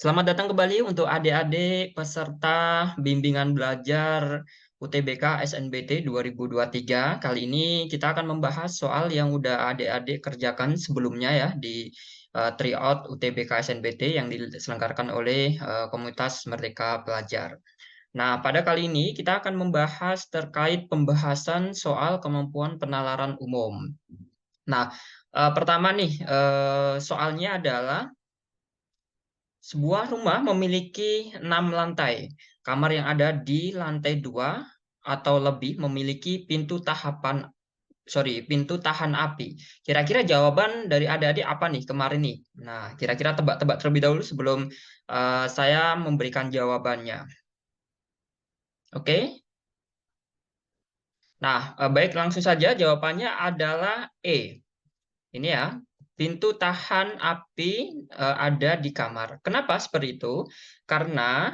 Selamat datang kembali untuk adik-adik peserta bimbingan belajar UTBK SNBT 2023. Kali ini kita akan membahas soal yang udah adik-adik kerjakan sebelumnya ya di tryout UTBK SNBT yang diselenggarakan oleh Komunitas Merdeka Belajar. Nah, pada kali ini kita akan membahas terkait pembahasan soal kemampuan penalaran umum. Nah, pertama nih soalnya adalah sebuah rumah memiliki 6 lantai. Kamar yang ada di lantai 2 atau lebih memiliki pintu tahan api. Kira-kira jawaban dari adik-adik apa nih kemarin nih? Nah, kira-kira tebak-tebak terlebih dahulu sebelum saya memberikan jawabannya. Oke? Nah, baik langsung saja jawabannya adalah E. Ini ya, pintu tahan api ada di kamar. Kenapa seperti itu? Karena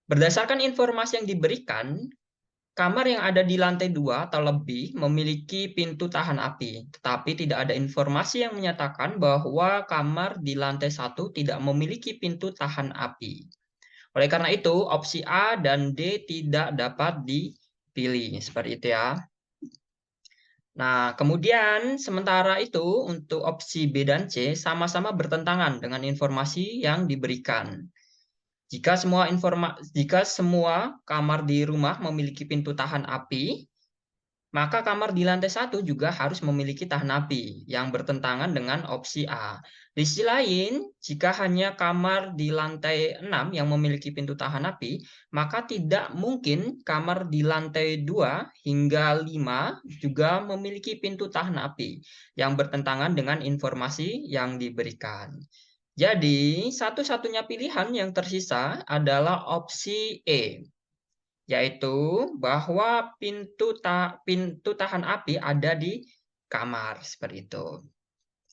berdasarkan informasi yang diberikan, kamar yang ada di lantai 2 atau lebih memiliki pintu tahan api, tetapi tidak ada informasi yang menyatakan bahwa kamar di lantai 1 tidak memiliki pintu tahan api. Oleh karena itu, opsi A dan D tidak dapat dipilih. Seperti itu ya. Nah, kemudian sementara itu untuk opsi B dan C sama-sama bertentangan dengan informasi yang diberikan. Jika semua kamar di rumah memiliki pintu tahan api, maka kamar di lantai 1 juga harus memiliki tahan api yang bertentangan dengan opsi A. Di sisi lain, jika hanya kamar di lantai 6 yang memiliki pintu tahan api, maka tidak mungkin kamar di lantai 2 hingga 5 juga memiliki pintu tahan api yang bertentangan dengan informasi yang diberikan. Jadi, satu-satunya pilihan yang tersisa adalah opsi E, yaitu bahwa pintu tahan api ada di kamar, seperti itu.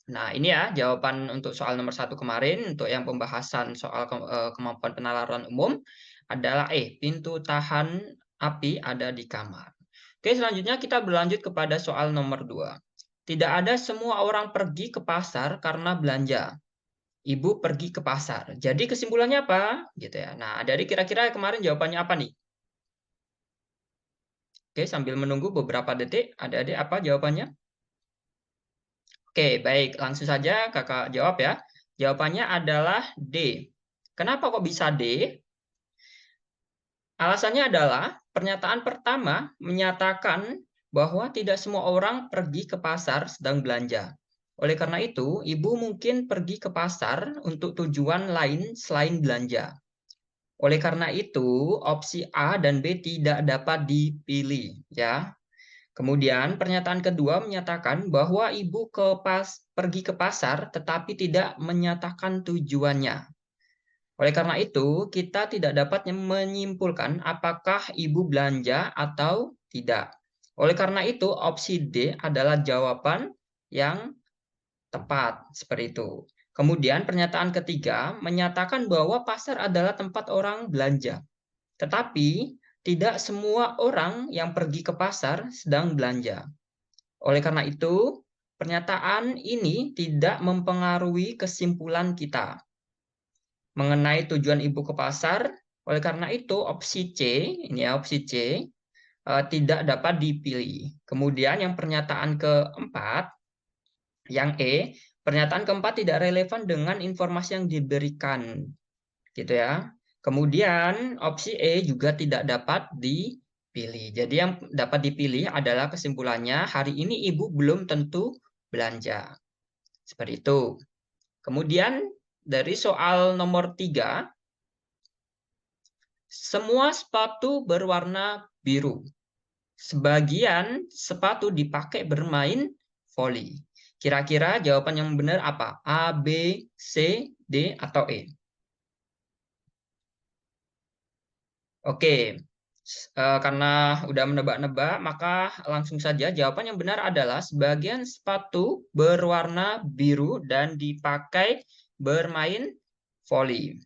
Nah, ini ya jawaban untuk soal nomor 1 kemarin, untuk yang pembahasan soal kemampuan penalaran umum adalah pintu tahan api ada di kamar. Oke, selanjutnya kita berlanjut kepada soal nomor 2. Tidak ada semua orang pergi ke pasar karena belanja. Ibu pergi ke pasar. Jadi kesimpulannya apa? Gitu ya. Nah, dari kira-kira kemarin jawabannya apa nih? Oke, sambil menunggu beberapa detik, adik-adik apa jawabannya? Oke, baik. Langsung saja kakak jawab ya. Jawabannya adalah D. Kenapa kok bisa D? Alasannya adalah pernyataan pertama menyatakan bahwa tidak semua orang pergi ke pasar sedang belanja. Oleh karena itu, ibu mungkin pergi ke pasar untuk tujuan lain selain belanja. Oleh karena itu, opsi A dan B tidak dapat dipilih, ya. Kemudian pernyataan kedua menyatakan bahwa ibu pergi ke pasar tetapi tidak menyatakan tujuannya. Oleh karena itu, kita tidak dapat menyimpulkan apakah ibu belanja atau tidak. Oleh karena itu, opsi D adalah jawaban yang tepat, seperti itu. Kemudian pernyataan ketiga menyatakan bahwa pasar adalah tempat orang belanja. Tetapi tidak semua orang yang pergi ke pasar sedang belanja. Oleh karena itu, pernyataan ini tidak mempengaruhi kesimpulan kita mengenai tujuan ibu ke pasar. Oleh karena itu, opsi C, ini ya opsi C, tidak dapat dipilih. Kemudian yang pernyataan keempat, yang E, pernyataan keempat tidak relevan dengan informasi yang diberikan, gitu ya. Kemudian opsi E juga tidak dapat dipilih. Jadi yang dapat dipilih adalah kesimpulannya hari ini ibu belum tentu belanja. Seperti itu. Kemudian dari soal nomor 3, semua sepatu berwarna biru. Sebagian sepatu dipakai bermain voli. Kira-kira jawaban yang benar apa? A, B, C, D, atau E? Oke, karena udah menebak-nebak, maka langsung saja jawaban yang benar adalah sebagian sepatu berwarna biru dan dipakai bermain voli.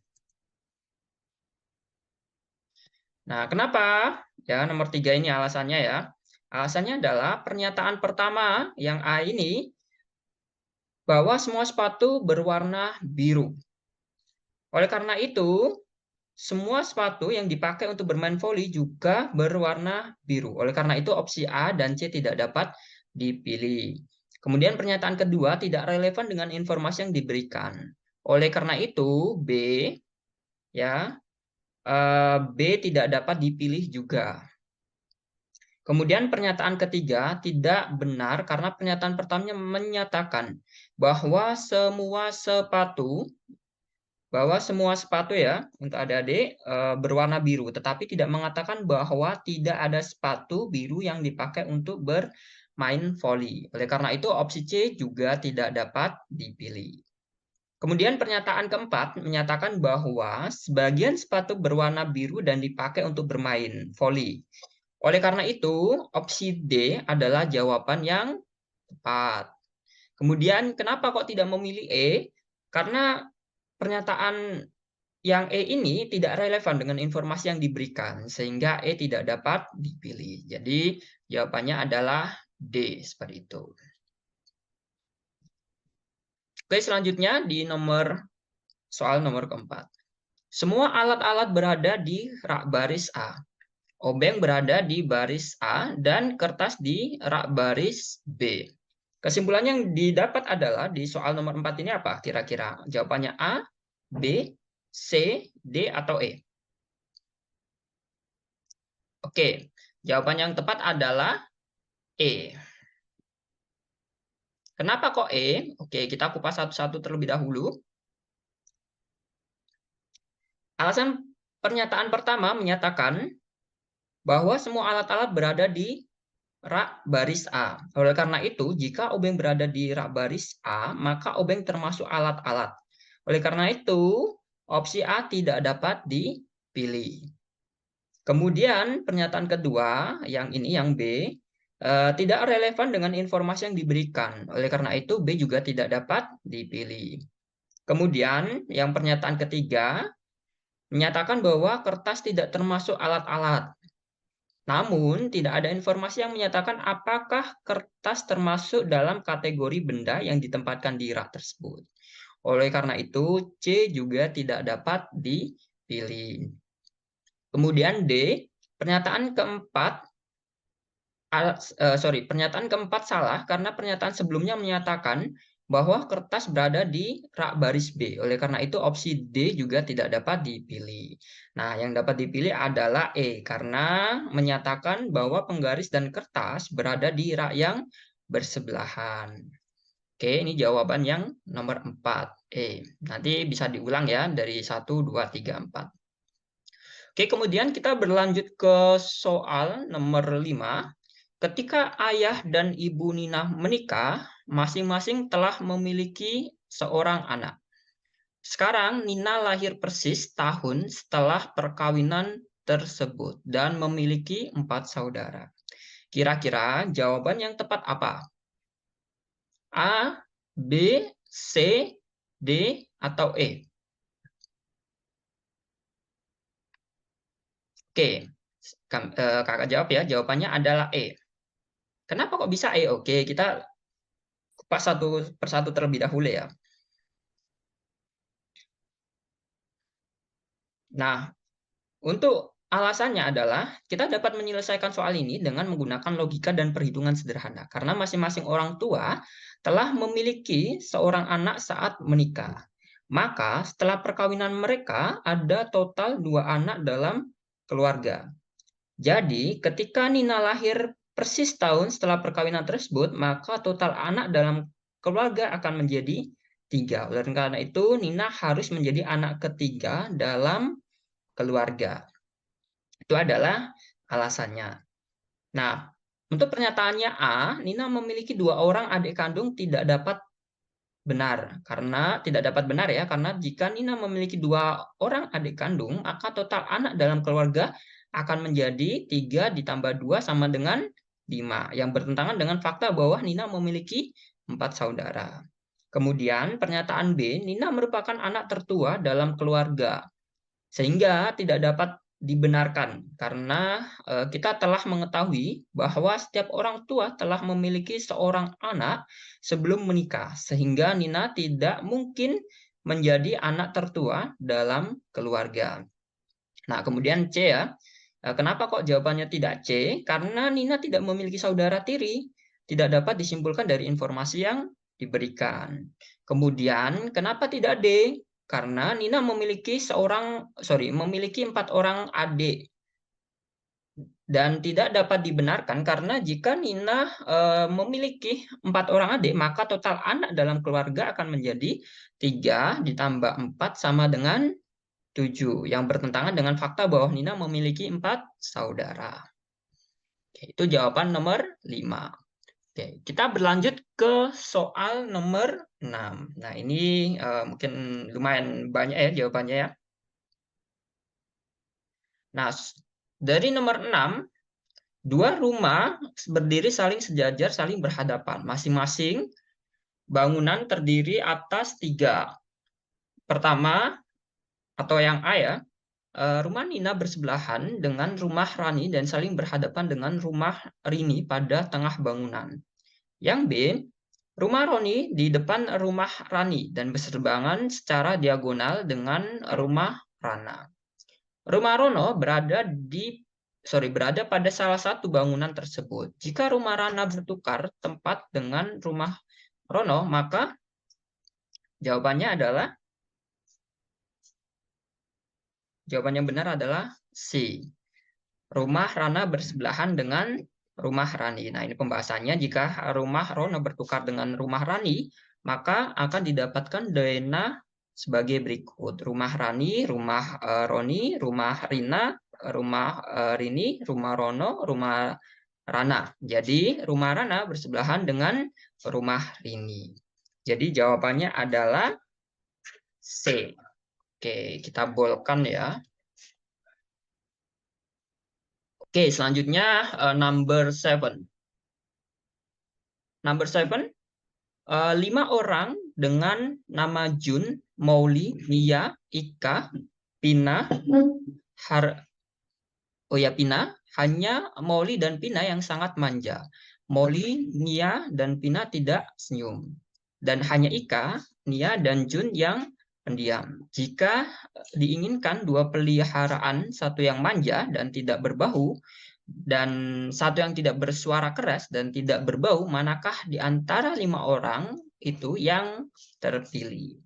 Nah, kenapa? Ya, nomor 3 ini alasannya ya. Alasannya adalah pernyataan pertama yang A ini bahwa semua sepatu berwarna biru. Oleh karena itu, semua sepatu yang dipakai untuk bermain voli juga berwarna biru. Oleh karena itu, opsi A dan C tidak dapat dipilih. Kemudian pernyataan kedua tidak relevan dengan informasi yang diberikan. Oleh karena itu, B ya, B tidak dapat dipilih juga. Kemudian pernyataan ketiga tidak benar karena pernyataan pertamanya menyatakan bahwa semua sepatu ya untuk adik-adik berwarna biru, tetapi tidak mengatakan bahwa tidak ada sepatu biru yang dipakai untuk bermain voli. Oleh karena itu opsi C juga tidak dapat dipilih. Kemudian pernyataan keempat menyatakan bahwa sebagian sepatu berwarna biru dan dipakai untuk bermain voli. Oleh karena itu, opsi D adalah jawaban yang tepat. Kemudian kenapa kok tidak memilih E? Karena pernyataan yang E ini tidak relevan dengan informasi yang diberikan, sehingga E tidak dapat dipilih. Jadi jawabannya adalah D, seperti itu. Oke, selanjutnya di soal nomor keempat. Semua alat-alat berada di rak baris A. Obeng berada di baris A dan kertas di rak baris B. Kesimpulan yang didapat adalah di soal nomor 4 ini apa kira-kira? Jawabannya A, B, C, D, atau E? Oke, jawaban yang tepat adalah E. Kenapa kok E? Oke, kita kupas satu-satu terlebih dahulu. Alasan pernyataan pertama menyatakan bahwa semua alat-alat berada di rak baris A. Oleh karena itu, jika obeng berada di rak baris A, maka obeng termasuk alat-alat. Oleh karena itu, opsi A tidak dapat dipilih. Kemudian pernyataan kedua, yang ini yang B, tidak relevan dengan informasi yang diberikan. Oleh karena itu, B juga tidak dapat dipilih. Kemudian yang pernyataan ketiga, menyatakan bahwa kertas tidak termasuk alat-alat. Namun, tidak ada informasi yang menyatakan apakah kertas termasuk dalam kategori benda yang ditempatkan di rak tersebut. Oleh karena itu, C juga tidak dapat dipilih. Kemudian D, pernyataan keempat salah karena pernyataan sebelumnya menyatakan bahwa kertas berada di rak baris B. Oleh karena itu opsi D juga tidak dapat dipilih. Nah, yang dapat dipilih adalah E karena menyatakan bahwa penggaris dan kertas berada di rak yang bersebelahan. Oke, ini jawaban yang nomor 4, E. Nanti bisa diulang ya dari 1, 2, 3, 4. Oke, kemudian kita berlanjut ke soal nomor 5. Ketika ayah dan ibu Nina menikah, masing-masing telah memiliki seorang anak. Sekarang Nina lahir persis tahun setelah perkawinan tersebut dan memiliki 4 saudara. Kira-kira jawaban yang tepat apa? A, B, C, D, atau E? Oke, kakak jawab ya. Jawabannya adalah E. Kenapa kok bisa E? Oke, kita kupas satu persatu terlebih dahulu ya. Nah, untuk alasannya adalah kita dapat menyelesaikan soal ini dengan menggunakan logika dan perhitungan sederhana. Karena masing-masing orang tua telah memiliki seorang anak saat menikah. Maka setelah perkawinan mereka ada total 2 anak dalam keluarga. Jadi ketika Nina lahir persis tahun setelah perkawinan tersebut, maka total anak dalam keluarga akan menjadi 3. Oleh karena itu, Nina harus menjadi anak ketiga dalam keluarga. Itu adalah alasannya. Nah, untuk pernyataannya A, Nina memiliki 2 orang adik kandung tidak dapat benar. Karena tidak dapat benar ya, karena jika Nina memiliki 2 orang adik kandung, maka total anak dalam keluarga akan menjadi 3 ditambah 2 sama dengan 5, yang bertentangan dengan fakta bahwa Nina memiliki 4 saudara. Kemudian pernyataan B, Nina merupakan anak tertua dalam keluarga, sehingga tidak dapat dibenarkan karena kita telah mengetahui bahwa setiap orang tua telah memiliki seorang anak sebelum menikah, sehingga Nina tidak mungkin menjadi anak tertua dalam keluarga. Nah, kemudian C ya. Kenapa kok jawabannya tidak C? Karena Nina tidak memiliki saudara tiri. Tidak dapat disimpulkan dari informasi yang diberikan. Kemudian, kenapa tidak D? Karena Nina memiliki memiliki 4 orang adik. Dan tidak dapat dibenarkan karena jika Nina memiliki 4 orang adik, maka total anak dalam keluarga akan menjadi 3 ditambah 4 sama dengan 7, yang bertentangan dengan fakta bahwa Nina memiliki 4 saudara. Oke, itu jawaban nomor 5. Oke, kita berlanjut ke soal nomor 6. Nah, ini mungkin lumayan banyak ya jawabannya ya. Nah, dari nomor 6, 2 rumah berdiri saling sejajar, saling berhadapan. Masing-masing bangunan terdiri atas 3. Pertama, atau yang A ya, rumah Nina bersebelahan dengan rumah Rani dan saling berhadapan dengan rumah Rini pada tengah bangunan. Yang B, rumah Roni di depan rumah Rani dan berseberangan secara diagonal dengan rumah Rana. Rumah Rono berada pada salah satu bangunan tersebut. Jika rumah Rana bertukar tempat dengan rumah Rono, maka jawabannya yang benar adalah C. Rumah Rana bersebelahan dengan rumah Rani. Nah, ini pembahasannya. Jika rumah Rono bertukar dengan rumah Rani, maka akan didapatkan dena sebagai berikut. Rumah Rani, rumah Roni, rumah Rina, rumah Rini, rumah Rono, rumah Rana. Jadi, rumah Rana bersebelahan dengan rumah Rini. Jadi, jawabannya adalah C. Oke, kita bolkan ya. Oke, selanjutnya number 7. Number 7, 5 orang dengan nama Jun, Mauli, Nia, Ika, Pina, Pina, hanya Mauli dan Pina yang sangat manja. Mauli, Nia, dan Pina tidak senyum. Dan hanya Ika, Nia, dan Jun yang pendiam. Jika diinginkan 2 peliharaan, satu yang manja dan tidak berbahu, dan satu yang tidak bersuara keras dan tidak berbau, manakah di antara 5 orang itu yang terpilih?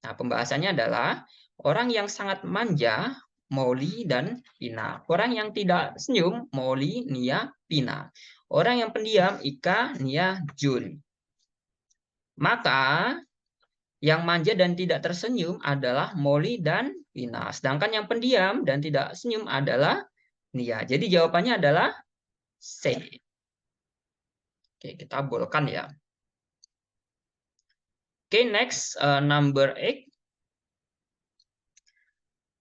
Nah, pembahasannya adalah orang yang sangat manja, Mauli dan Pina. Orang yang tidak senyum, Mauli, Nia, Pina. Orang yang pendiam, Ika, Nia, Jun. Maka yang manja dan tidak tersenyum adalah Mauli dan Pina. Sedangkan yang pendiam dan tidak senyum adalah Nia. Jadi jawabannya adalah C. Oke, kita bolkan ya. Oke, next number 8.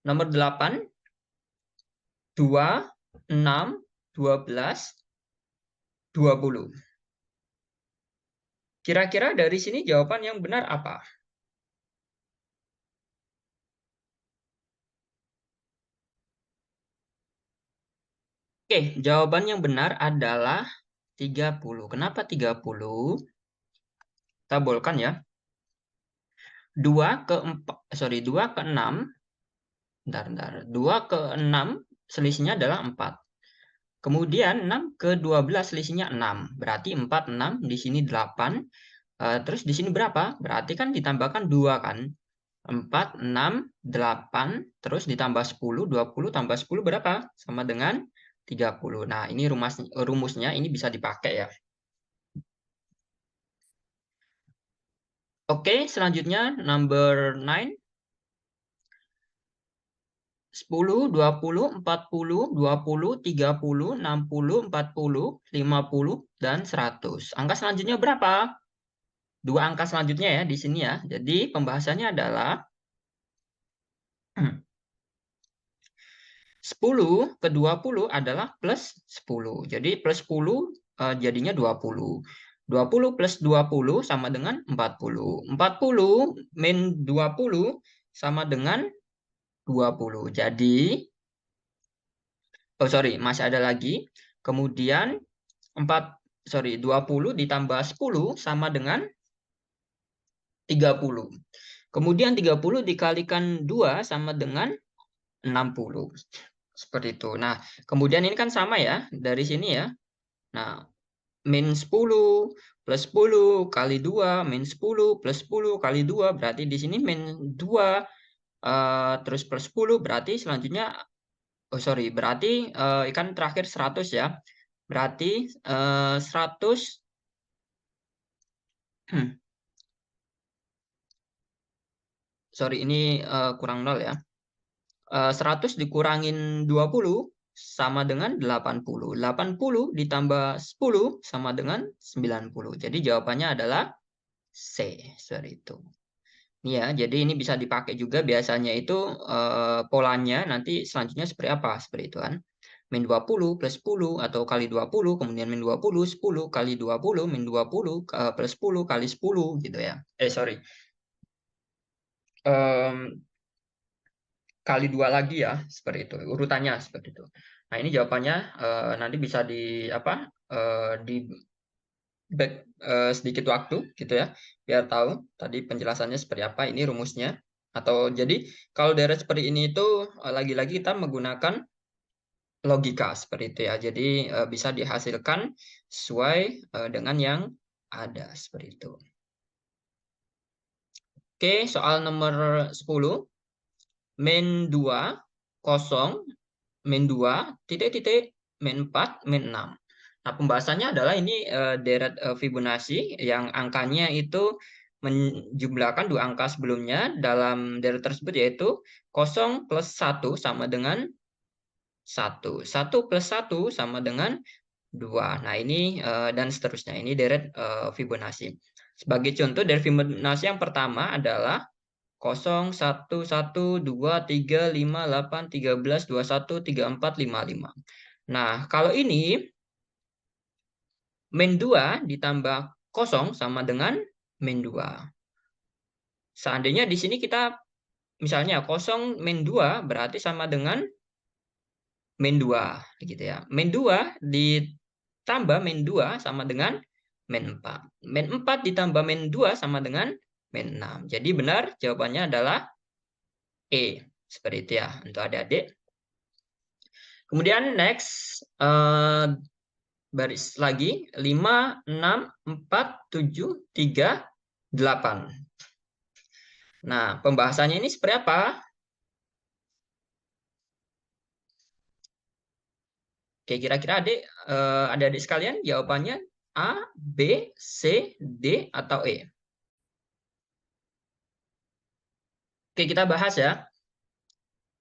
Nomor 8. 2, 6, 12, 20. Kira-kira dari sini jawaban yang benar apa? Oke, jawaban yang benar adalah 30. Kenapa 30? Kita bolkan ya. 2 ke 6. Bentar. 2 ke 6 selisihnya adalah 4. Kemudian 6 ke 12 selisihnya 6. Berarti 4, 6. Di sini 8. Terus di sini berapa? Berarti kan ditambahkan 2 kan. 4, 6, 8. Terus ditambah 10. 20 tambah 10 berapa? Sama dengan 30. Nah, ini rumusnya ini bisa dipakai ya. Oke, selanjutnya number 9. 10, 20, 40, 20, 30, 60, 40, 50, dan 100. Angka selanjutnya berapa? 2 angka selanjutnya ya di sini ya. Jadi pembahasannya adalah 10 ke 20 adalah plus 10. Jadi plus 10 jadinya 20. 20 plus 20 sama dengan 40. 40 min 20 sama dengan 20. Jadi, masih ada lagi. Kemudian 20 ditambah 10 sama dengan 30. Kemudian 30 dikalikan 2 sama dengan 60. Seperti itu. Nah, kemudian ini kan sama ya, dari sini ya. Nah, min 10 plus 10 kali 2, min 10 plus 10 kali 2, berarti di sini min 2, terus plus 10, berarti selanjutnya, oh sorry, berarti kan terakhir 100 ya. Berarti 100, sorry ini kurang 0 ya. 100 dikurangin 20 sama dengan 80. 80 ditambah 10 sama dengan 90. Jadi jawabannya adalah C. Seperti itu. Ya, jadi ini bisa dipakai juga biasanya itu polanya nanti selanjutnya seperti apa? Seperti itu kan. Min 20 plus 10 atau kali 20, kemudian min 20, 10 kali 20, min 20 plus 10 kali 10 gitu ya. Sorry. Kali 2 lagi ya, seperti itu. Urutannya seperti itu. Nah, ini jawabannya nanti bisa di apa? Di back sedikit waktu gitu ya, biar tahu tadi penjelasannya seperti apa, ini rumusnya. Atau jadi kalau daerah seperti ini itu lagi-lagi kita menggunakan logika seperti itu ya. Jadi bisa dihasilkan sesuai dengan yang ada seperti itu. Oke, soal nomor 10. Min 2, kosong, min 2, titik-titik, min 4, min 6. Nah, pembahasannya adalah ini deret Fibonacci yang angkanya itu menjumlahkan dua angka sebelumnya dalam deret tersebut, yaitu 0 plus 1 sama dengan 1. 1 plus 1 sama dengan 2. Nah, ini dan seterusnya. Ini deret Fibonacci. Sebagai contoh dari Fibonacci yang pertama adalah 0, 1, 1, 2, 3, 5, 8, 13, 21, 34, 55. Nah, kalau ini min 2 ditambah 0 sama dengan min 2. Seandainya di sini kita misalnya 0 min 2 berarti sama dengan min 2 gitu ya. Min 2 ditambah min 2 sama dengan min 4. Min 4 ditambah min 2 sama dengan min 6. Jadi benar jawabannya adalah E. Seperti itu ya untuk adik-adik. Kemudian next baris lagi 5, 6, 4, 7, 3, 8. Nah, pembahasannya ini seperti apa? Oke, kira-kira adik-adik sekalian jawabannya A, B, C, D, atau E? Oke, kita bahas ya.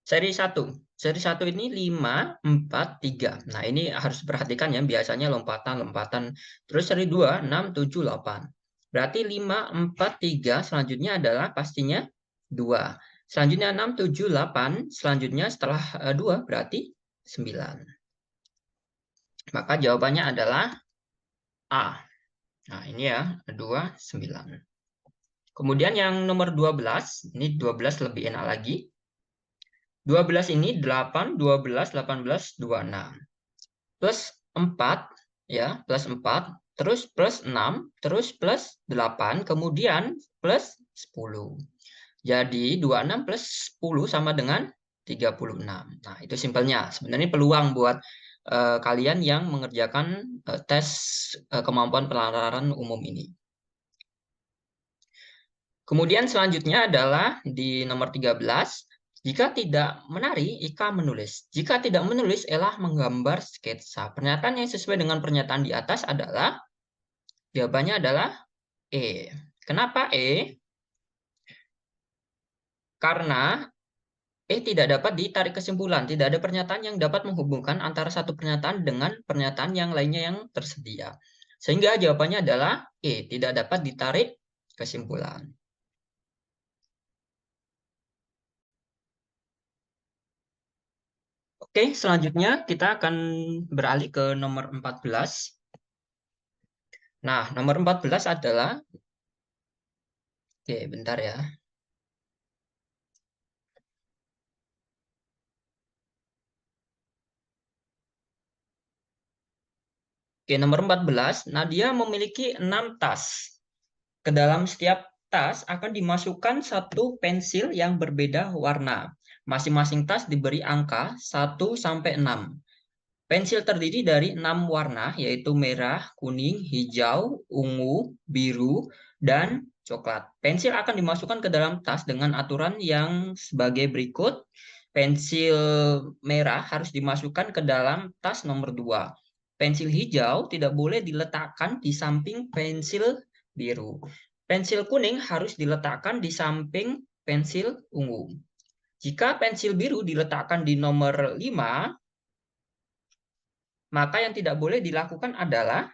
Seri 1. Seri 1 ini 5, 4, 3. Nah, ini harus perhatikan ya, biasanya lompatan-lompatan. Terus seri 2, 6, 7, 8. Berarti 5, 4, 3 selanjutnya adalah pastinya 2. Selanjutnya 6, 7, 8. Selanjutnya setelah 2 berarti 9. Maka jawabannya adalah A. Nah, ini ya, 2, 9. Kemudian yang nomor 12, ini 12 lebih enak lagi. 12 ini 8, 12, 18, 26. Plus 4, ya, plus 4, terus plus 6, terus plus 8, kemudian plus 10. Jadi 26 plus 10 sama dengan 36. Nah, itu simpelnya. Sebenarnya peluang buat kalian yang mengerjakan tes kemampuan penalaran umum ini. Kemudian selanjutnya adalah di nomor 13. Jika tidak menari, Ika menulis. Jika tidak menulis, Ella menggambar sketsa. Pernyataan yang sesuai dengan pernyataan di atas adalah, jawabannya adalah E. Kenapa E? Karena E tidak dapat ditarik kesimpulan. Tidak ada pernyataan yang dapat menghubungkan antara satu pernyataan dengan pernyataan yang lainnya yang tersedia. Sehingga jawabannya adalah E. Tidak dapat ditarik kesimpulan. Oke, selanjutnya kita akan beralih ke nomor 14. Nah, nomor 14 adalah, oke, bentar ya. Oke, nomor 14, Nadia memiliki 6 tas. Ke dalam setiap tas akan dimasukkan satu pensil yang berbeda warna. Masing-masing tas diberi angka 1 sampai 6. Pensil terdiri dari 6 warna, yaitu merah, kuning, hijau, ungu, biru, dan coklat. Pensil akan dimasukkan ke dalam tas dengan aturan yang sebagai berikut. Pensil merah harus dimasukkan ke dalam tas nomor 2. Pensil hijau tidak boleh diletakkan di samping pensil biru. Pensil kuning harus diletakkan di samping pensil ungu. Jika pensil biru diletakkan di nomor 5, maka yang tidak boleh dilakukan adalah,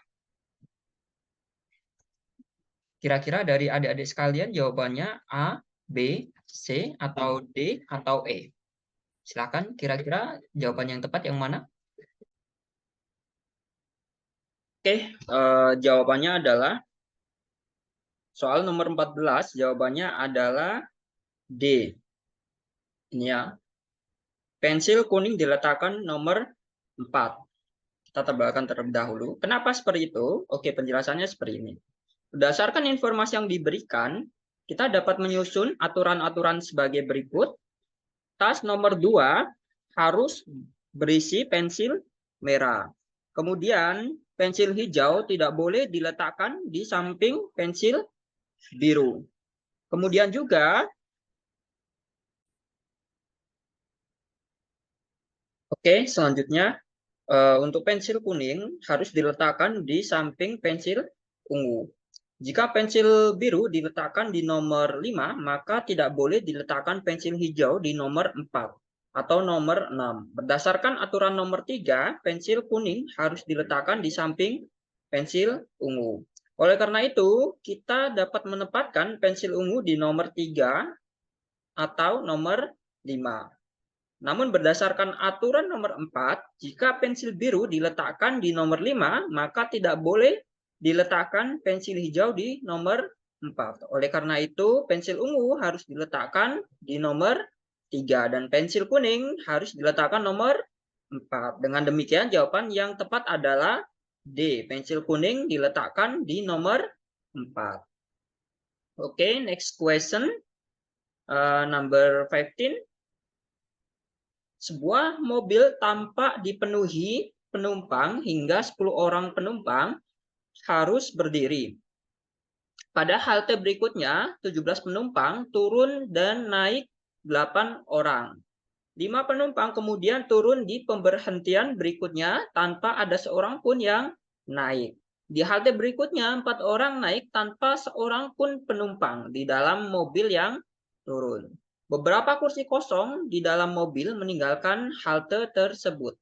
kira-kira dari adik-adik sekalian jawabannya A, B, C, atau D, atau E. Silakan kira-kira jawaban yang tepat yang mana? Oke, jawabannya adalah soal nomor 14, jawabannya adalah D. Ini ya. Pensil kuning diletakkan nomor 4. Kita tebalkan terlebih dahulu. Kenapa seperti itu? Oke, penjelasannya seperti ini. Berdasarkan informasi yang diberikan, kita dapat menyusun aturan-aturan sebagai berikut. Tas nomor 2 harus berisi pensil merah. Kemudian pensil hijau tidak boleh diletakkan di samping pensil biru. Kemudian juga, selanjutnya untuk pensil kuning harus diletakkan di samping pensil ungu. Jika pensil biru diletakkan di nomor 5, maka tidak boleh diletakkan pensil hijau di nomor 4 atau nomor 6. Berdasarkan aturan nomor 3, pensil kuning harus diletakkan di samping pensil ungu. Oleh karena itu, kita dapat menempatkan pensil ungu di nomor 3 atau nomor 5. Namun berdasarkan aturan nomor 4, jika pensil biru diletakkan di nomor 5, maka tidak boleh diletakkan pensil hijau di nomor 4. Oleh karena itu, pensil ungu harus diletakkan di nomor 3 dan pensil kuning harus diletakkan nomor 4. Dengan demikian, jawaban yang tepat adalah D. Pensil kuning diletakkan di nomor 4. Oke, next question. Number 15. Sebuah mobil tampak dipenuhi penumpang hingga 10 orang penumpang harus berdiri. Pada halte berikutnya, 17 penumpang turun dan naik 8 orang. 5 penumpang kemudian turun di pemberhentian berikutnya tanpa ada seorang pun yang naik. Di halte berikutnya, 4 orang naik tanpa seorang pun penumpang di dalam mobil yang turun. Beberapa kursi kosong di dalam mobil meninggalkan halte tersebut.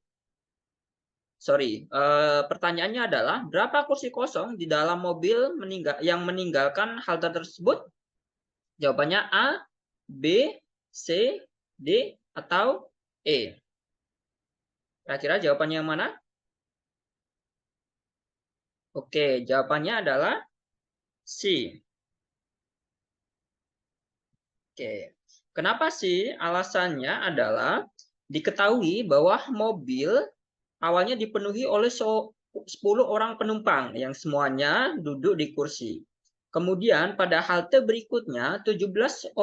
Pertanyaannya adalah berapa kursi kosong di dalam mobil yang meninggalkan halte tersebut? Jawabannya A, B, C, D, atau E. Kira-kira jawabannya yang mana? Oke, jawabannya adalah C. Oke. Kenapa sih? Alasannya adalah diketahui bahwa mobil awalnya dipenuhi oleh 10 orang penumpang yang semuanya duduk di kursi. Kemudian pada halte berikutnya 17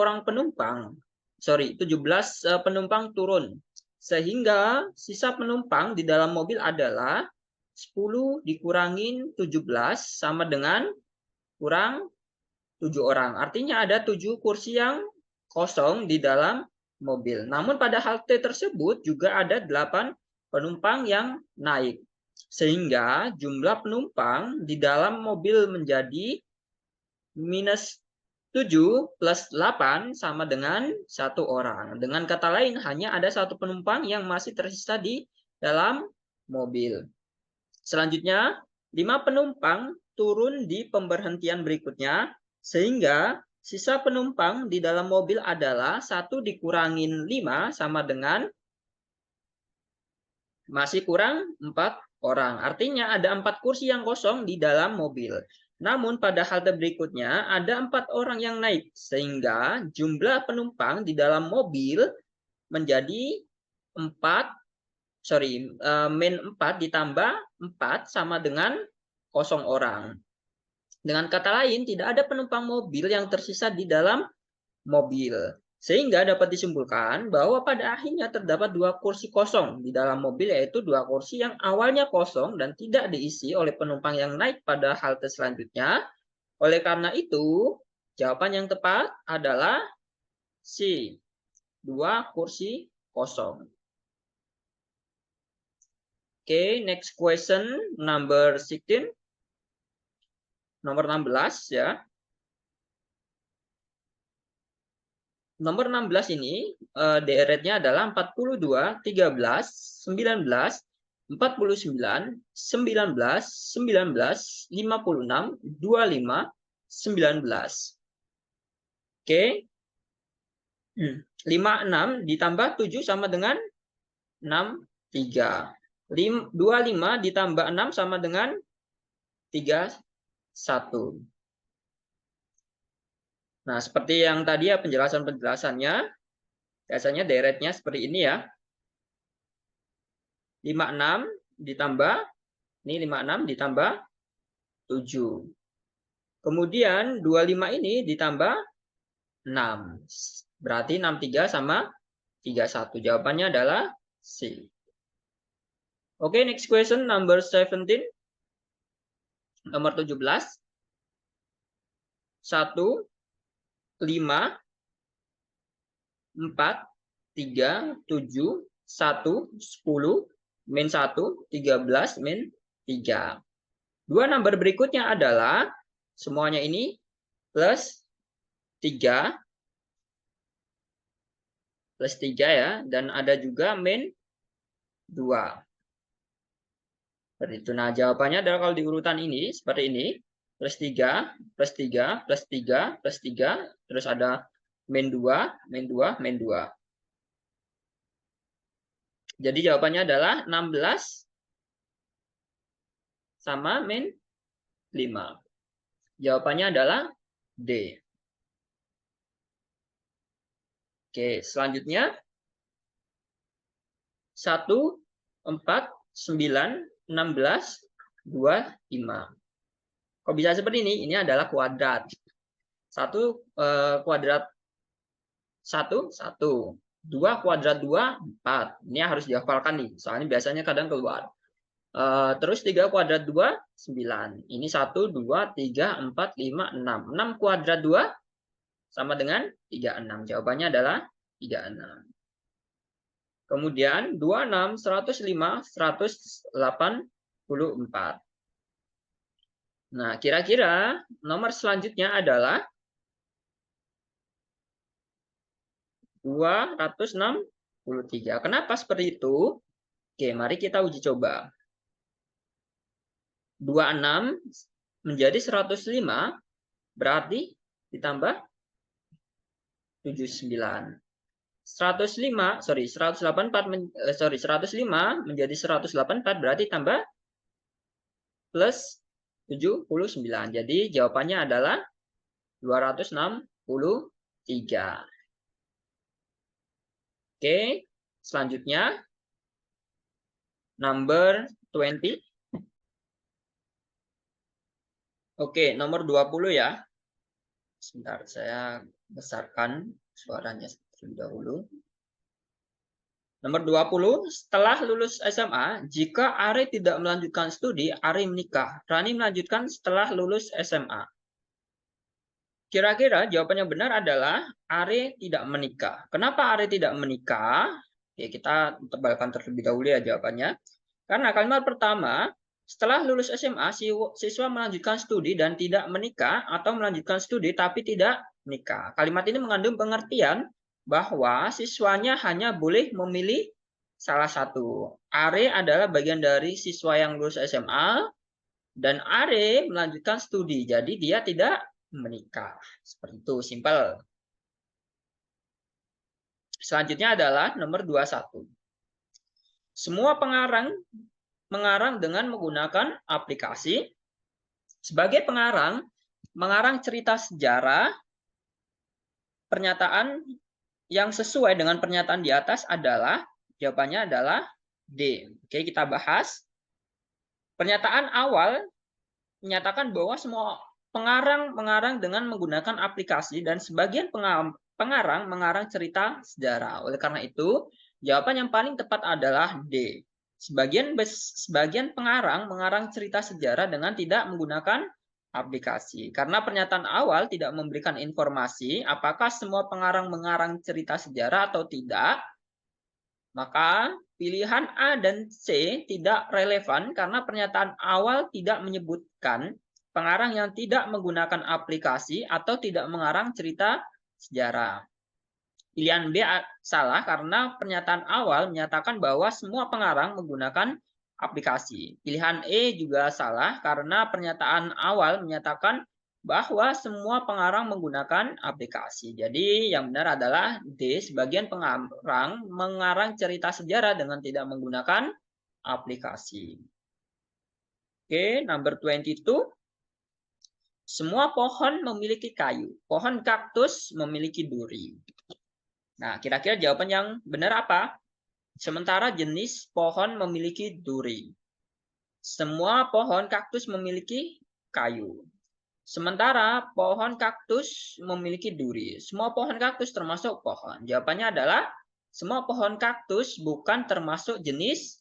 penumpang turun. Sehingga sisa penumpang di dalam mobil adalah 10 dikurangin 17 sama dengan kurang 7 orang. Artinya ada 7 kursi yang kosong di dalam mobil. Namun pada halte tersebut juga ada 8 penumpang yang naik. Sehingga jumlah penumpang di dalam mobil menjadi minus 7 plus 8 sama dengan 1 orang. Dengan kata lain, hanya ada 1 penumpang yang masih tersisa di dalam mobil. Selanjutnya, 5 penumpang turun di pemberhentian berikutnya, sehingga sisa penumpang di dalam mobil adalah 1 dikurangin 5 sama dengan masih kurang 4 orang. Artinya ada 4 kursi yang kosong di dalam mobil. Namun pada halte berikutnya ada 4 orang yang naik, sehingga jumlah penumpang di dalam mobil menjadi 4 ditambah 4 sama dengan 0 orang. Dengan kata lain, tidak ada penumpang mobil yang tersisa di dalam mobil. Sehingga dapat disimpulkan bahwa pada akhirnya terdapat 2 kursi kosong di dalam mobil, yaitu 2 kursi yang awalnya kosong dan tidak diisi oleh penumpang yang naik pada halte selanjutnya. Oleh karena itu, jawaban yang tepat adalah C, 2 kursi kosong. Oke, next question number 16. Nomor 16 ya. Nomor 16 ini DRT-nya adalah 42, 13, 19, 49, 19, 19, 56, 25, 19. Oke. 56 ditambah 7 sama dengan 63. 25 ditambah 6 sama dengan 31. Nah, seperti yang tadi ya penjelasannya, biasanya DRT-nya seperti ini ya. 56 ditambah, ini 56 ditambah 7. Kemudian 25 ini ditambah 6. Berarti 63 sama 31. Jawabannya adalah C. Oke, next question number 17. Nomor 17. 1, 5, 4, 3, 7, 1, 10, min 1, 13, min 3. Dua number berikutnya adalah semuanya ini plus 3 ya, dan ada juga min 2. Seperti itu. Nah, jawabannya adalah kalau di urutan ini seperti ini, plus 3, plus 3, plus 3, plus 3, terus ada min 2, min 2, min 2. Jadi jawabannya adalah 16 sama min 5. Jawabannya adalah D. Oke, selanjutnya 1, 4, 9, 16, 2, 5. Kok bisa seperti ini? Ini adalah kuadrat. Kuadrat 1, 1. 2 kuadrat 2, 4. Ini harus dihafalkan nih, soalnya biasanya kadang keluar. Terus 3 kuadrat 2, 9. Ini 1, 2, 3, 4, 5, 6. 6 kuadrat 2 sama dengan 36. Jawabannya adalah 36. Kemudian 26, 105, 184. Nah, kira-kira nomor selanjutnya adalah 263. Kenapa seperti itu? Oke, mari kita uji coba. 26 menjadi 105 berarti ditambah 79. 105 menjadi 184 berarti tambah plus 79. Jadi jawabannya adalah 263. Oke, selanjutnya number 20. Oke, nomor 20 ya. Sebentar, saya besarkan suaranya terlebih dahulu. Nomor 20, setelah lulus SMA, jika Ari tidak melanjutkan studi, Ari menikah. Rani melanjutkan setelah lulus SMA. Kira-kira jawaban yang benar adalah Ari tidak menikah. Kenapa Ari tidak menikah? Ya, kita tebalkan terlebih dahulu ya jawabannya. Karena kalimat pertama, setelah lulus SMA, siswa melanjutkan studi dan tidak menikah, atau melanjutkan studi tapi tidak menikah. Kalimat ini mengandung pengertian bahwa siswanya hanya boleh memilih salah satu. Are adalah bagian dari siswa yang lulus SMA, dan Are melanjutkan studi, jadi dia tidak menikah. Seperti itu, simpel. Selanjutnya adalah nomor 21. Semua mengarang dengan menggunakan aplikasi. Sebagai mengarang cerita sejarah, pernyataan yang sesuai dengan pernyataan di atas adalah, jawabannya adalah D. Oke, kita bahas. Pernyataan awal menyatakan bahwa semua pengarang dengan menggunakan aplikasi dan sebagian pengarang mengarang cerita sejarah. Oleh karena itu, jawaban yang paling tepat adalah D. Sebagian pengarang mengarang cerita sejarah dengan tidak menggunakan aplikasi. Karena pernyataan awal tidak memberikan informasi apakah semua pengarang mengarang cerita sejarah atau tidak, maka pilihan A dan C tidak relevan karena pernyataan awal tidak menyebutkan pengarang yang tidak menggunakan aplikasi atau tidak mengarang cerita sejarah. Pilihan B salah karena pernyataan awal menyatakan bahwa semua pengarang menggunakan aplikasi. Pilihan E juga salah karena pernyataan awal menyatakan bahwa semua pengarang menggunakan aplikasi. Jadi yang benar adalah D, sebagian pengarang mengarang cerita sejarah dengan tidak menggunakan aplikasi. Oke, number 22. Semua pohon memiliki kayu. Pohon kaktus memiliki duri. Nah, kira-kira jawaban yang benar apa? Sementara jenis pohon memiliki duri. Semua pohon kaktus memiliki kayu. Sementara pohon kaktus memiliki duri. Semua pohon kaktus termasuk pohon. Jawabannya adalah semua pohon kaktus bukan termasuk jenis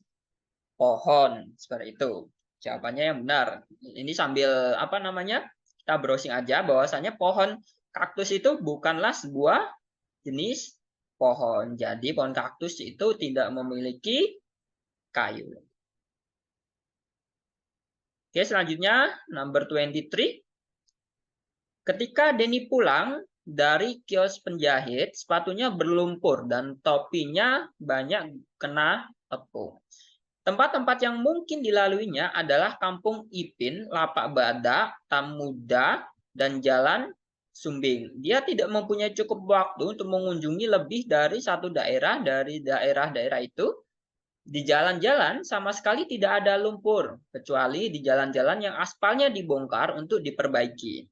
pohon. Seperti itu. Jawabannya yang benar. Ini sambil kita browsing aja bahwasanya pohon kaktus itu bukanlah sebuah jenis pohon. Jadi pohon kaktus itu tidak memiliki kayu. Oke, selanjutnya number 23. Ketika Denny pulang dari kios penjahit, sepatunya berlumpur dan topinya banyak kena tepung. Tempat-tempat yang mungkin dilaluinya adalah Kampung Ipin, Lapak Badak, Tamuda, dan Jalan Sumbing. Dia tidak mempunyai cukup waktu untuk mengunjungi lebih dari satu daerah dari daerah-daerah itu. Di jalan-jalan sama sekali tidak ada lumpur, kecuali di jalan-jalan yang aspalnya dibongkar untuk diperbaiki.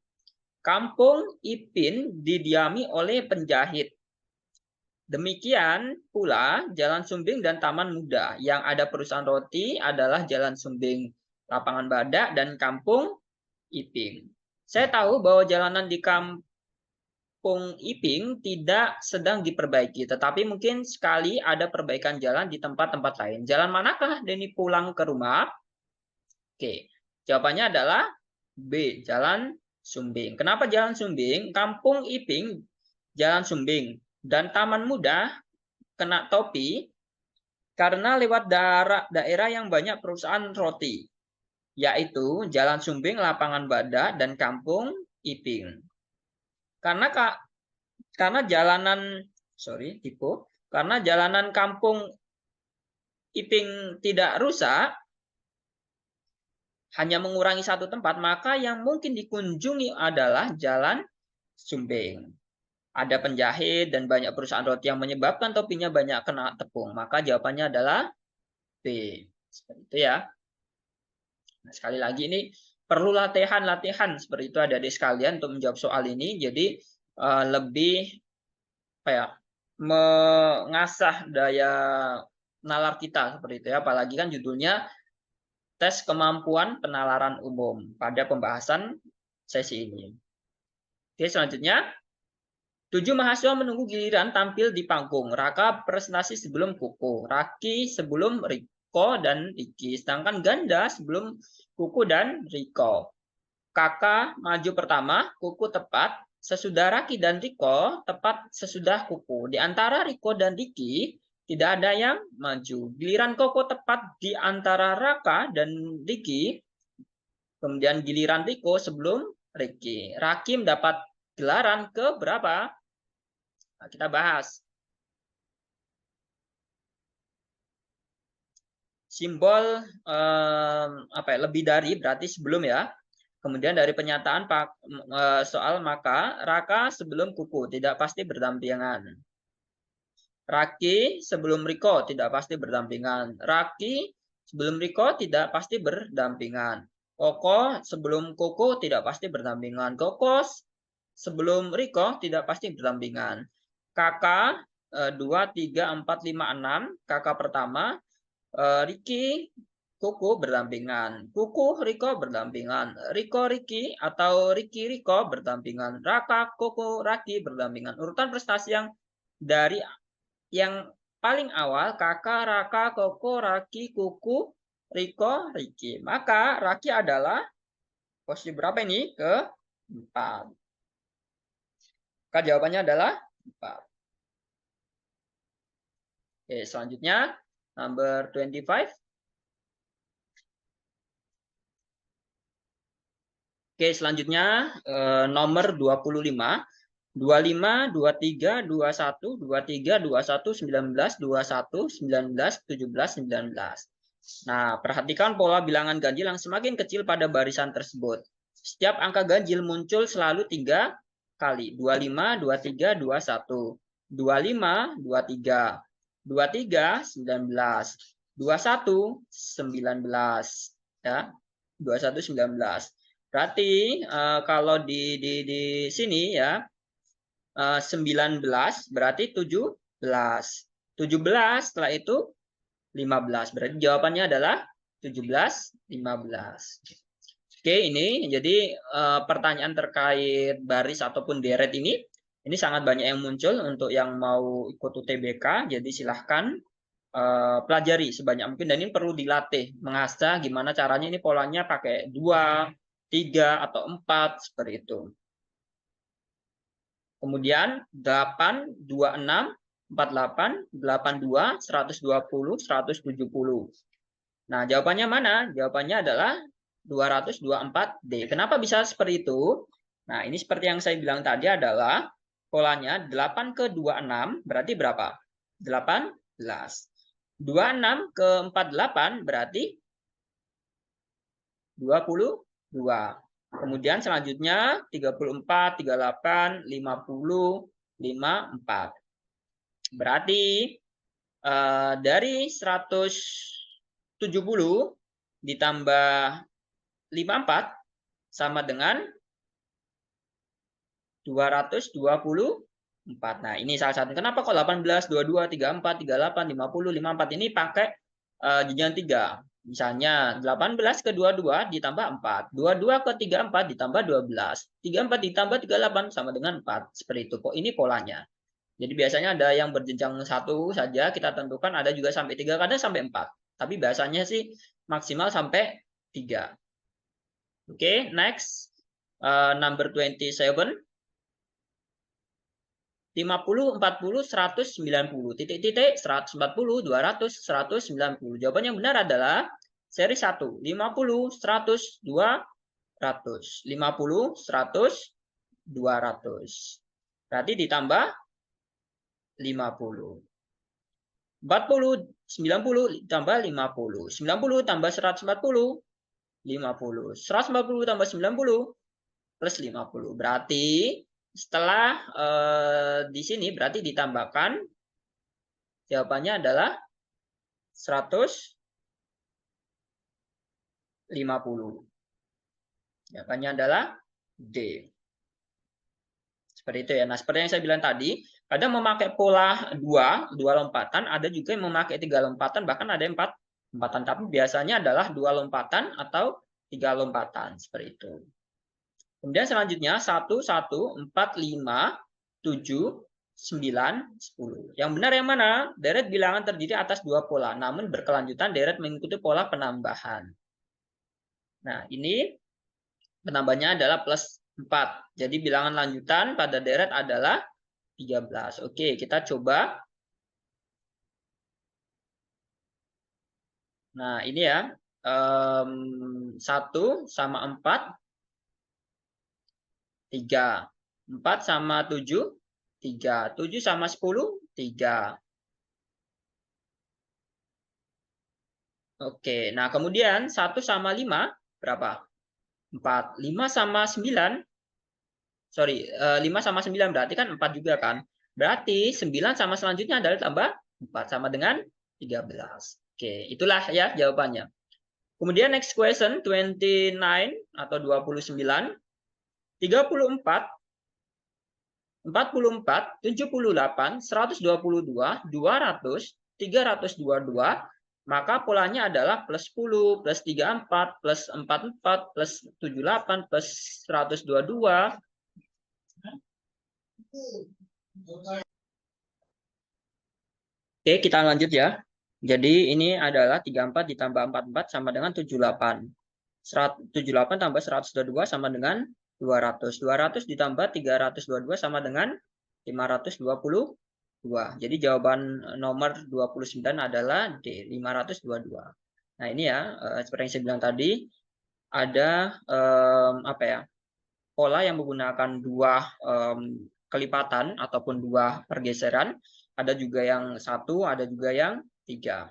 Kampung Ipin didiami oleh penjahit. Demikian pula Jalan Sumbing dan Taman Muda. Yang ada perusahaan roti adalah Jalan Sumbing, Lapangan Badak, dan Kampung Iping. Saya tahu bahwa jalanan di Kampung Iping tidak sedang diperbaiki, tetapi mungkin sekali ada perbaikan jalan di tempat-tempat lain. Jalan manakah Denny pulang ke rumah? Oke, jawabannya adalah B, Jalan Sumbing. Kenapa Jalan Sumbing? Kampung Iping, Jalan Sumbing, dan Taman Muda kena topi karena lewat daerah yang banyak perusahaan roti, yaitu Jalan Sumbing, Lapangan Badak, dan Kampung Iping. Karena jalanan Kampung Iping tidak rusak, hanya mengurangi satu tempat, maka yang mungkin dikunjungi adalah Jalan Sumbing. Ada penjahit dan banyak perusahaan roti yang menyebabkan topinya banyak kena tepung. Maka jawabannya adalah B. Seperti itu ya. Nah, sekali lagi ini perlu latihan seperti itu adik-adik sekalian untuk menjawab soal ini. Jadi lebih mengasah daya nalar kita seperti itu ya. Apalagi kan judulnya tes kemampuan penalaran umum pada pembahasan sesi ini. Oke, selanjutnya 7 mahasiswa menunggu giliran tampil di panggung. Raka presentasi sebelum Kuku, Raki sebelum Riko dan Riki, sedangkan ganda sebelum Kuku dan Riko. Kakak maju pertama, Kuku tepat, sesudah Raki dan Riko tepat sesudah Kuku. Di antara Riko dan Riki tidak ada yang maju. Giliran Koko tepat di antara Raka dan Riki. Kemudian giliran Riko sebelum Riki. Raki mendapat gelaran ke berapa? Nah, kita bahas. Simbol lebih dari berarti sebelum ya. Kemudian dari pernyataan soal maka Raka sebelum Kuku tidak pasti berdampingan. Raki sebelum Riko tidak pasti berdampingan. Raki sebelum Riko tidak pasti berdampingan. Koko sebelum Koko tidak pasti berdampingan. Koko sebelum Riko tidak pasti berdampingan. Kakak 2, 3, 4, 5, 6. Kakak pertama. Riki Kuku berdampingan. Kuku Riko berdampingan. Riko Riki atau Riki Riko berdampingan. Raka Koko Raki berdampingan. Urutan prestasi yang dari yang paling awal kakak, Raka, Koko, Raki, Kuku, Riko, Riki. Maka Raki adalah posisi berapa ini? Keempat. Maka jawabannya adalah 4. Oke, selanjutnya number 25. Oke, selanjutnya nomor 25. 25, 23, 21, 23, 21, 19, 21, 19, 17, 19. Nah, perhatikan pola bilangan ganjil yang semakin kecil pada barisan tersebut. Setiap angka ganjil muncul selalu 3 kali. 25, 23, 21. 25, 23. 23, 19. 21, 19. Ya, 21, 19. Berarti kalau di sini ya, 19 berarti 17. 17 setelah itu 15. Berarti jawabannya adalah 17, 15. Oke, ini jadi pertanyaan terkait baris ataupun deret ini sangat banyak yang muncul untuk yang mau ikut UTBK. Jadi silahkan pelajari sebanyak mungkin, dan ini perlu dilatih, mengasah gimana caranya ini polanya pakai 2, 3 atau 4 seperti itu. Kemudian 8, 26, 48, 82, 120, 170. Nah, jawabannya mana? Jawabannya adalah 224D. Kenapa bisa seperti itu? Nah, ini seperti yang saya bilang tadi adalah polanya 8 ke 26 berarti berapa? 18. 26 ke 48 berarti 22. Kemudian selanjutnya 34, 38, 50, 54. Berarti dari 170 ditambah 54 sama dengan 224. Nah, ini salah satu. Kenapa kok 18, 22, 34, 38, 50, 54 ini pakai jenjang 3. Misalnya 18 ke 22 ditambah 4. 22 ke 34 ditambah 12. 34 ditambah 38 sama dengan 4. Seperti itu. Kok ini polanya. Jadi biasanya ada yang berjenjang 1 saja kita tentukan, ada juga sampai 3, kadang sampai 4. Tapi biasanya sih maksimal sampai 3. Oke, next. Number 27. 50, 40, 190. Titik-titik 140, 200, 190. Jawaban yang benar adalah seri 1. 50, 100, 200. 50, 100, 200. Berarti ditambah 50. 40, 90 tambah 50. 90 tambah 140, 50. 140 tambah 90 plus 50. Berarti setelah di sini berarti ditambahkan, jawabannya adalah 150. Jawabannya adalah D. Seperti itu ya. Nah, seperti yang saya bilang tadi, kadang memakai pola 2 lompatan, ada juga yang memakai 3 lompatan, bahkan ada 4 lompatan. Tapi biasanya adalah 2 lompatan atau 3 lompatan. Seperti itu. Kemudian selanjutnya 1, 1, 4, 5, 7, 9, 10. Yang benar yang mana? Deret bilangan terdiri atas 2 pola, namun berkelanjutan deret mengikuti pola penambahan. Nah, ini penambahnya adalah plus 4. Jadi bilangan lanjutan pada deret adalah 13. Oke, kita coba. Nah, ini ya. 1 sama 4. 3. 4 sama 7, 3. 7 sama 10, 3. Oke, nah kemudian 1 sama 5, berapa? 4. 5 sama 9, sorry, 5 sama 9 berarti kan 4 juga kan? Berarti 9 sama selanjutnya adalah tambah 4 sama dengan 13. Oke, itulah ya jawabannya. Kemudian next question, 29 atau 29. 34, 44, 78, 122, 200, 322, Maka polanya adalah plus 10, plus 34, plus 44, plus 78, plus 122. Oke, kita lanjut ya. Jadi ini adalah 34 ditambah 44 sama dengan 78. 78 tambah 122 sama dengan 200. 200 ditambah 322 sama dengan 522. Jadi jawaban nomor 29 adalah D, 522. Nah, ini ya, seperti yang saya bilang tadi, ada apa ya? Pola yang menggunakan dua kelipatan ataupun dua pergeseran. Ada juga yang satu, ada juga yang tiga.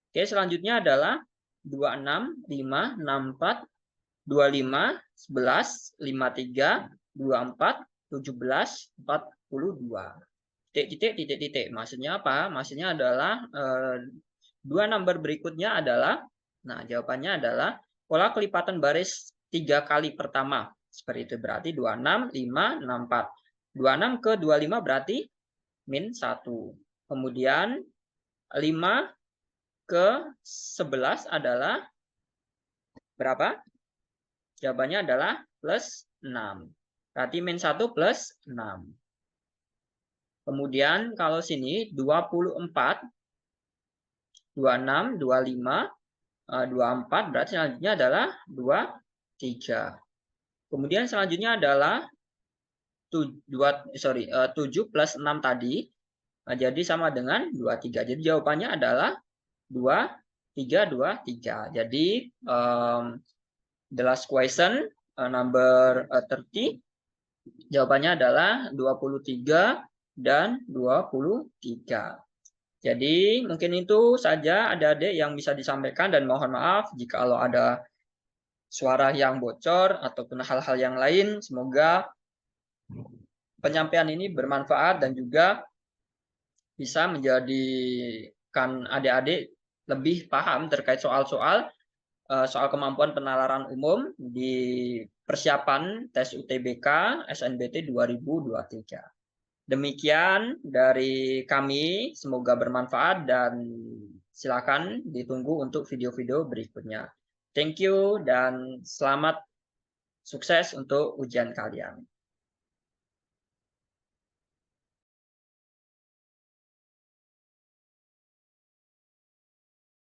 Oke, selanjutnya adalah 26, 5, 64, 25, 11, 53, 24, 17, 42. Titik, titik, titik, titik. Maksudnya apa? Maksudnya adalah dua number berikutnya adalah, nah jawabannya adalah pola kelipatan baris 3 kali pertama. Seperti itu berarti 26, 5, 64. 26 ke 25 berarti min 1. Kemudian 5 ke 11 adalah berapa? Jawabannya adalah plus 6. Berarti min 1 plus 6. Kemudian kalau sini 24, 26, 25, 24 berarti selanjutnya adalah 23. Kemudian selanjutnya adalah 7 plus 6 tadi. Jadi sama dengan 23. Jadi jawabannya adalah 23, 23. Jadi the last question number 30 jawabannya adalah 23 dan 23. Jadi mungkin itu saja adik-adik yang bisa disampaikan dan mohon maaf jika ada suara yang bocor ataupun hal-hal yang lain. Semoga penyampaian ini bermanfaat dan juga bisa menjadikan adik-adik lebih paham terkait soal-soal kemampuan penalaran umum di persiapan tes UTBK SNBT 2023. Demikian dari kami, semoga bermanfaat dan silakan ditunggu untuk video-video berikutnya. Thank you dan selamat sukses untuk ujian kalian.